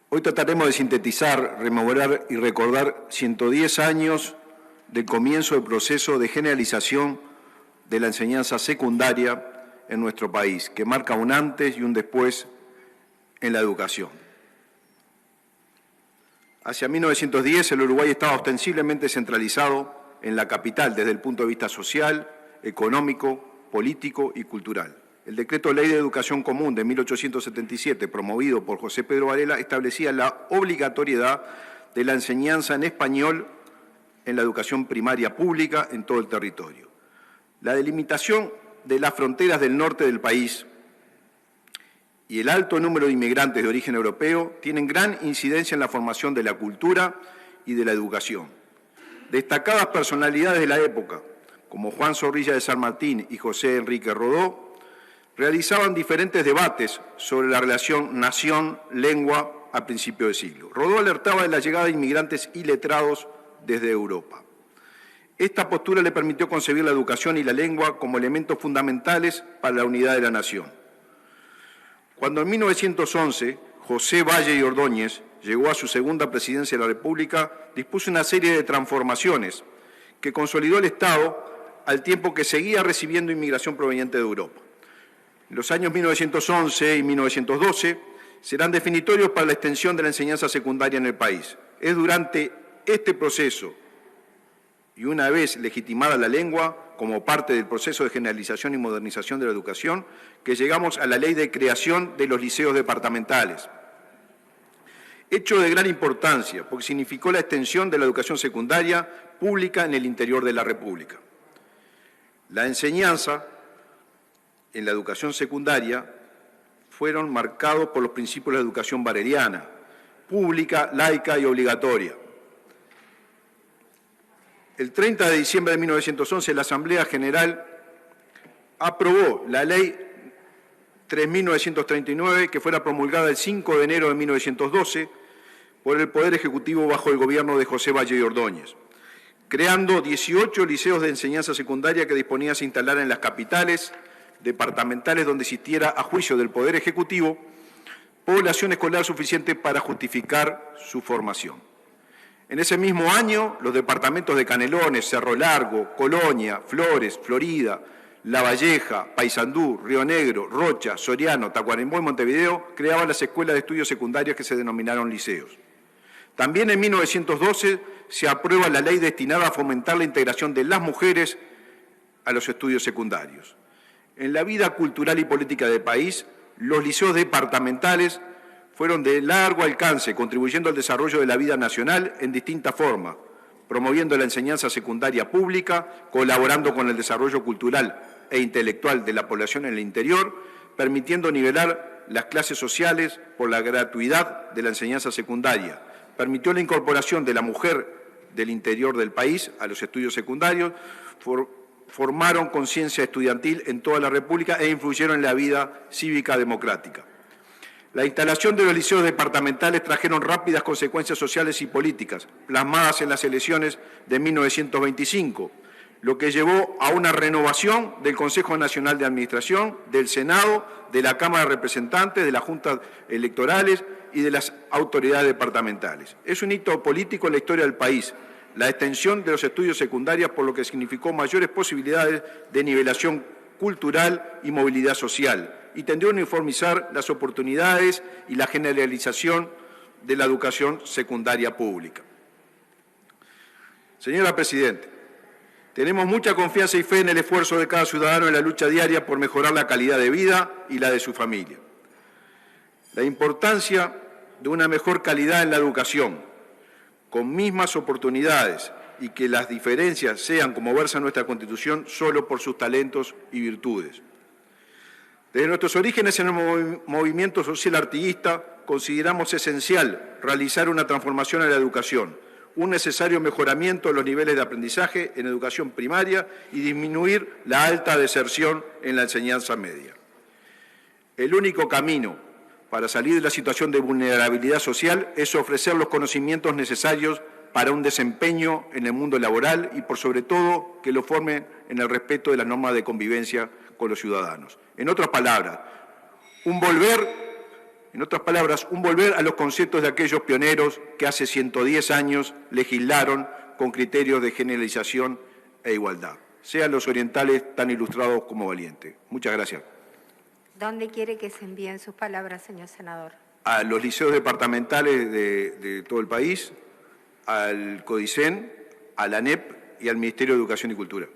Hoy trataremos de sintetizar, rememorar y recordar 110 años del comienzo del proceso de generalización de la enseñanza secundaria en nuestro país, que marca un antes y un después en la educación. Hacia 1910 el Uruguay estaba ostensiblemente centralizado en la capital desde el punto de vista social, económico, político y cultural. El Decreto de Ley de Educación Común de 1877, promovido por José Pedro Varela, establecía la obligatoriedad de la enseñanza en español en la educación primaria pública en todo el territorio. La delimitación de las fronteras del norte del país y el alto número de inmigrantes de origen europeo tienen gran incidencia en la formación de la cultura y de la educación. Destacadas personalidades de la época, como Juan Zorrilla de San Martín y José Enrique Rodó, realizaban diferentes debates sobre la relación nación-lengua a principios de siglo. Rodó alertaba de la llegada de inmigrantes iletrados desde Europa. Esta postura le permitió concebir la educación y la lengua como elementos fundamentales para la unidad de la nación. Cuando en 1911 José Valle y Ordóñez llegó a su segunda presidencia de la República, dispuso una serie de transformaciones que consolidó el Estado al tiempo que seguía recibiendo inmigración proveniente de Europa. Los años 1911 y 1912 serán definitorios para la extensión de la enseñanza secundaria en el país. Es durante este proceso y una vez legitimada la lengua como parte del proceso de generalización y modernización de la educación que llegamos a la ley de creación de los liceos departamentales. Hecho de gran importancia porque significó la extensión de la educación secundaria pública en el interior de la República. La enseñanza en la educación secundaria fueron marcados por los principios de la educación bareriana, pública, laica y obligatoria. El 30 de diciembre de 1911, la Asamblea General aprobó la Ley 3.939, que fuera promulgada el 5 de enero de 1912 por el Poder Ejecutivo bajo el gobierno de José Valle y Ordóñez, creando 18 liceos de enseñanza secundaria que disponía se instalar en las capitales departamentales donde existiera, a juicio del Poder Ejecutivo, población escolar suficiente para justificar su formación. En ese mismo año, los departamentos de Canelones, Cerro Largo, Colonia, Flores, Florida, La Valleja, Paysandú, Río Negro, Rocha, Soriano, Tacuarembó y Montevideo creaban las escuelas de estudios secundarios que se denominaron liceos. También en 1912 se aprueba la ley destinada a fomentar la integración de las mujeres a los estudios secundarios. En la vida cultural y política del país, los liceos departamentales fueron de largo alcance, contribuyendo al desarrollo de la vida nacional en distintas formas, promoviendo la enseñanza secundaria pública, colaborando con el desarrollo cultural e intelectual de la población en el interior, permitiendo nivelar las clases sociales por la gratuidad de la enseñanza secundaria, permitió la incorporación de la mujer del interior del país a los estudios secundarios, formaron conciencia estudiantil en toda la República e influyeron en la vida cívica democrática. La instalación de los liceos departamentales trajeron rápidas consecuencias sociales y políticas, plasmadas en las elecciones de 1925, lo que llevó a una renovación del Consejo Nacional de Administración, del Senado, de la Cámara de Representantes, de las juntas electorales y de las autoridades departamentales. Es un hito político en la historia del país, la extensión de los estudios secundarios, por lo que significó mayores posibilidades de nivelación cultural y movilidad social, y tendió a uniformizar las oportunidades y la generalización de la educación secundaria pública. Señora Presidenta, tenemos mucha confianza y fe en el esfuerzo de cada ciudadano en la lucha diaria por mejorar la calidad de vida y la de su familia. La importancia de una mejor calidad en la educación, con mismas oportunidades y que las diferencias sean, como versa nuestra Constitución, solo por sus talentos y virtudes. Desde nuestros orígenes en el movimiento social artiguista consideramos esencial realizar una transformación en la educación, un necesario mejoramiento de los niveles de aprendizaje en educación primaria y disminuir la alta deserción en la enseñanza media. El único camino para salir de la situación de vulnerabilidad social es ofrecer los conocimientos necesarios para un desempeño en el mundo laboral y, por sobre todo, que lo formen en el respeto de las normas de convivencia con los ciudadanos. En otras palabras, un volver En otras palabras, un volver a los conceptos de aquellos pioneros que hace 110 años legislaron con criterios de generalización e igualdad. Sean los orientales tan ilustrados como valientes. Muchas gracias. ¿Dónde quiere que se envíen sus palabras, señor senador? A los liceos departamentales de todo el país, al CODICEN, a la ANEP y al Ministerio de Educación y Cultura.